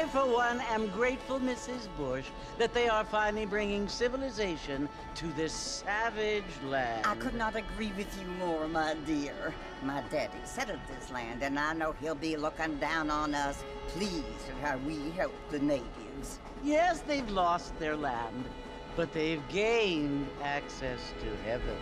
I, for one, am grateful, Mrs. Bush, that they are finally bringing civilization to this savage land. I could not agree with you more, my dear. My daddy settled this land, and I know he'll be looking down on us, pleased at how we help the natives. Yes, they've lost their land, but they've gained access to heaven.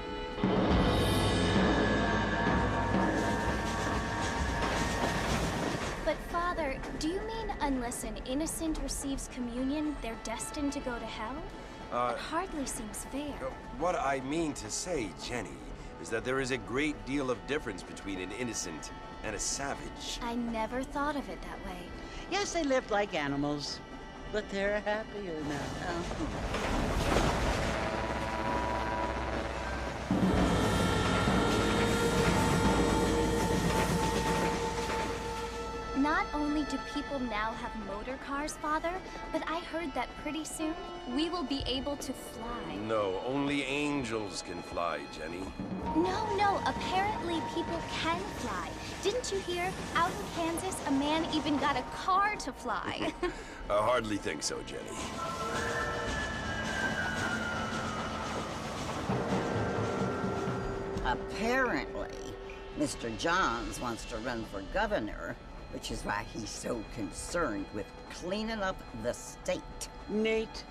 But, Father, do you mean unless an innocent receives communion, they're destined to go to hell? That hardly seems fair. What I mean to say, Jenny, is that there is a great deal of difference between an innocent and a savage. I never thought of it that way. Yes, they lived like animals, but they're happier now. Not only do people now have motor cars, Father, but I heard that pretty soon we will be able to fly. No, only angels can fly, Jenny. No, apparently people can fly. Didn't you hear? Out in Kansas, a man even got a car to fly. I hardly think so, Jenny. Apparently, Mr. Johns wants to run for governor, which is why he's so concerned with cleaning up the state. Nate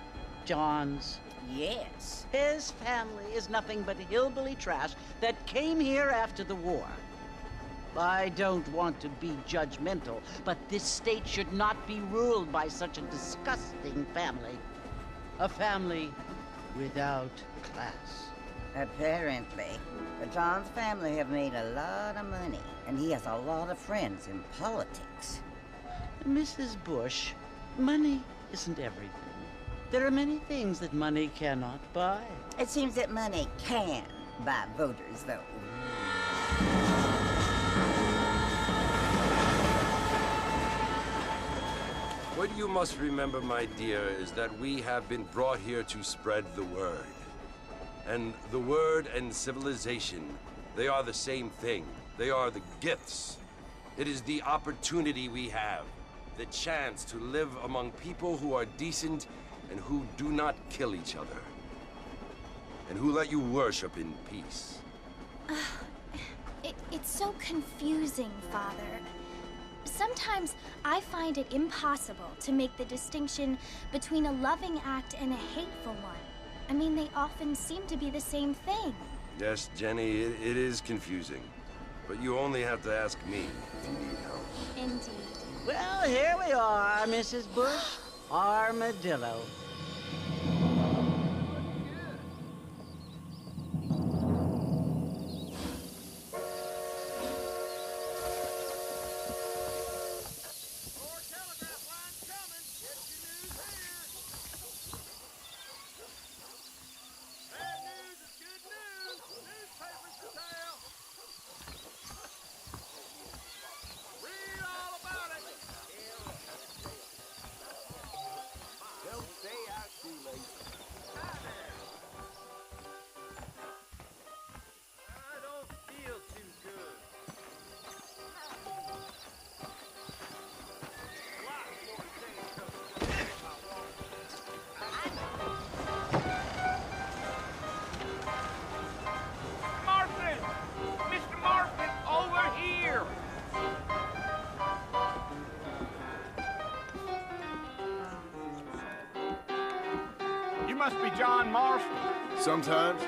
Johns. Yes. His family is nothing but hillbilly trash that came here after the war. I don't want to be judgmental, but this state should not be ruled by such a disgusting family. A family without class. Apparently. The Johns family have made a lot of money, and he has a lot of friends in politics. Mrs. Bush, money isn't everything. There are many things that money cannot buy. It seems that money can buy voters, though. What you must remember, my dear, is that we have been brought here to spread the word. And the word and civilization, they are the same thing. They are the gifts. It is the opportunity we have, the chance to live among people who are decent and who do not kill each other, and who let you worship in peace. It's so confusing, Father. Sometimes I find it impossible to make the distinction between a loving act and a hateful one. I mean, they often seem to be the same thing. Yes, Jenny, it is confusing. But you only have to ask me if you need help. Indeed. Well, here we are, Mrs. Bush. Armadillo. You must be John Marston. Sometimes.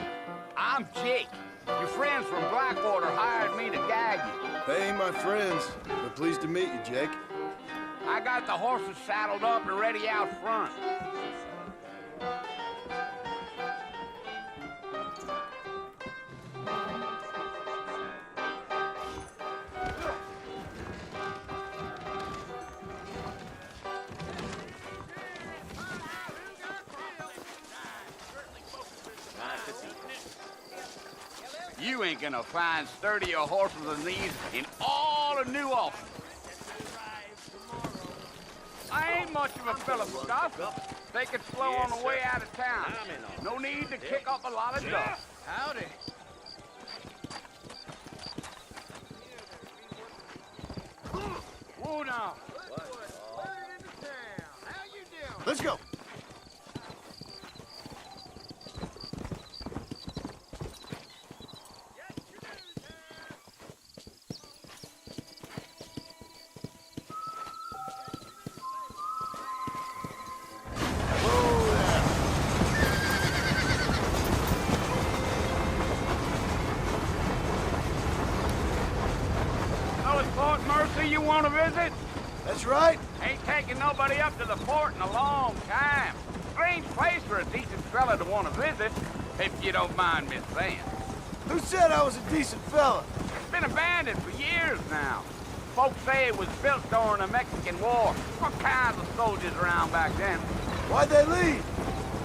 I'm Jake. Your friends from Blackwater hired me to guide you. They ain't my friends, but pleased to meet you, Jake. I got the horses saddled up and ready out front. You ain't gonna find sturdier horses than these in all of New Orleans. I ain't much of a fella for gossip. Take it slow on the way out of town. No need to kick up a lot of dust. Howdy. Whoa now. Let's go. Oh, it's Fort Mercy you want to visit? That's right. Ain't taking nobody up to the fort in a long time. Strange place for a decent fella to want to visit, if you don't mind me saying. Who said I was a decent fella? It's been abandoned for years now. Folks say it was built during the Mexican War. All kinds of soldiers around back then. Why'd they leave?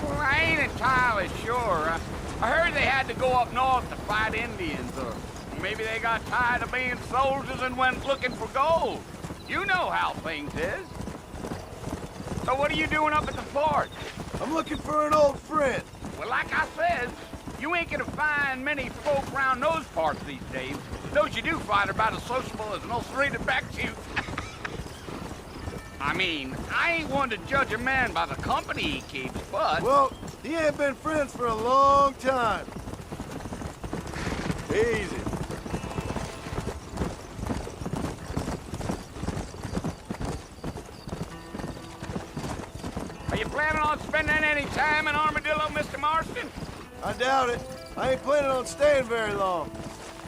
Well, I ain't entirely sure. I heard they had to go up north to fight Indians, or maybe they got tired of being soldiers and went looking for gold. You know how things is. So what are you doing up at the fort? I'm looking for an old friend. Well, like I said, you ain't gonna find many folk around those parts these days. Those you do find are about as sociable as an ulcerated back tooth. I mean, I ain't one to judge a man by the company he keeps, but... Well, he ain't been friends for a long time. Easy. Are you planning on spending any time in Armadillo, Mr. Marston? I doubt it. I ain't planning on staying very long.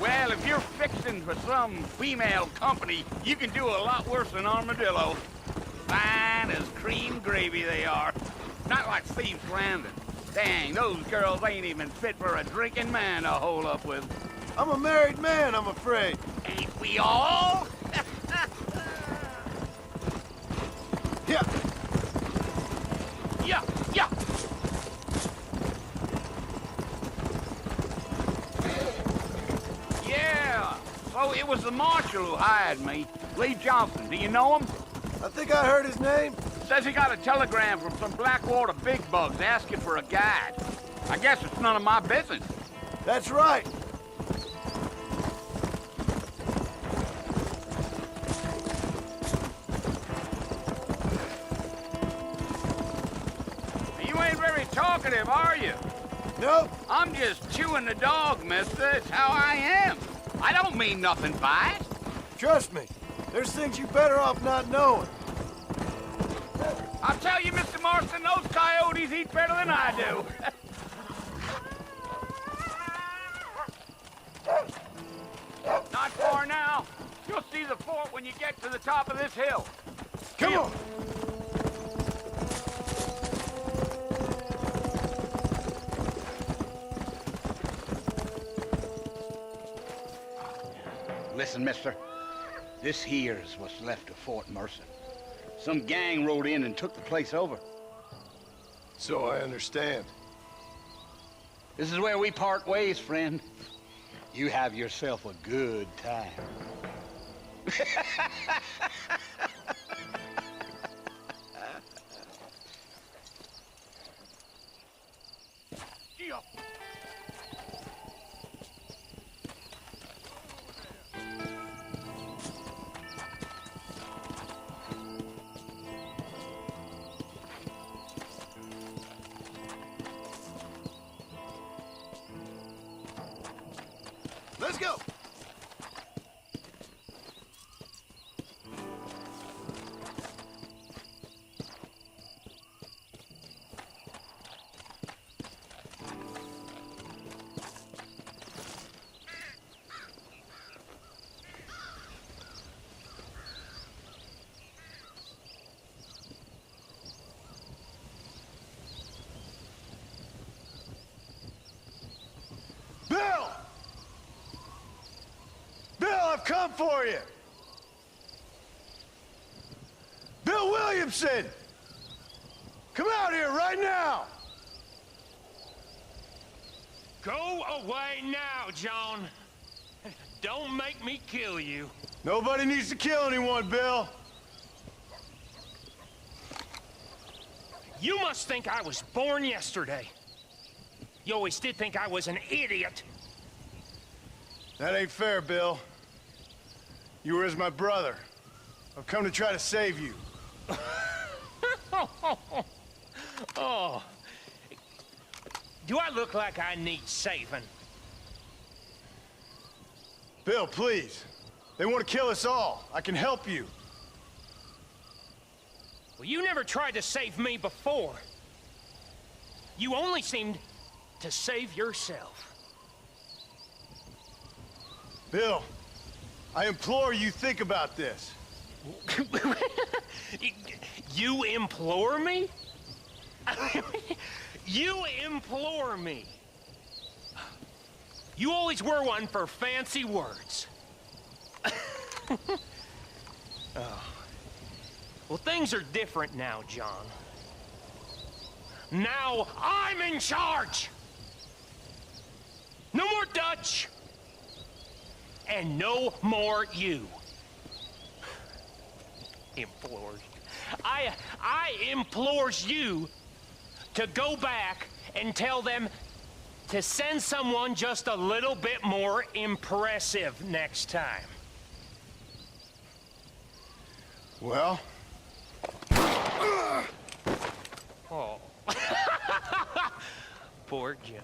Well, if you're fixing for some female company, you can do a lot worse than Armadillo. Fine as cream gravy they are. Not like Steve's Landing. Dang, those girls ain't even fit for a drinking man to hole up with. I'm a married man, I'm afraid. Ain't we all? Yeah. Yeah, yeah. Yeah, so it was the marshal who hired me. Lee Johnson, do you know him? I think I heard his name. Says he got a telegram from some Blackwater big bugs asking for a guide. I guess it's none of my business. That's right. You ain't very talkative, are you? Nope. I'm just chewing the dog, mister. It's how I am. I don't mean nothing by it. Trust me. There's things you better off not knowing. I'll tell you, Mr. Marston, those coyotes eat better than I do. Not far now. You'll see the fort when you get to the top of this hill. Come on. Listen, mister. This here's what's left of Fort Mercy. Some gang rode in and took the place over. So I understand. This is where we part ways, friend. You have yourself a good time. Let's go. Bill! Bill, I've come for you! Bill Williamson! Come out here right now! Go away now, John. Don't make me kill you. Nobody needs to kill anyone, Bill. You must think I was born yesterday. You always did think I was an idiot. That ain't fair, Bill. You were as my brother. I've come to try to save you. Oh. Do I look like I need saving? Bill, please. They want to kill us all. I can help you. Well, you never tried to save me before. You only seemed to save yourself. Bill, I implore you think about this. You implore me? You implore me. You always were one for fancy words. Oh. Well, things are different now, John. Now I'm in charge! No more Dutch! And no more you. Implores. I implores you to go back and tell them to send someone just a little bit more impressive next time. Well? Oh. Poor John.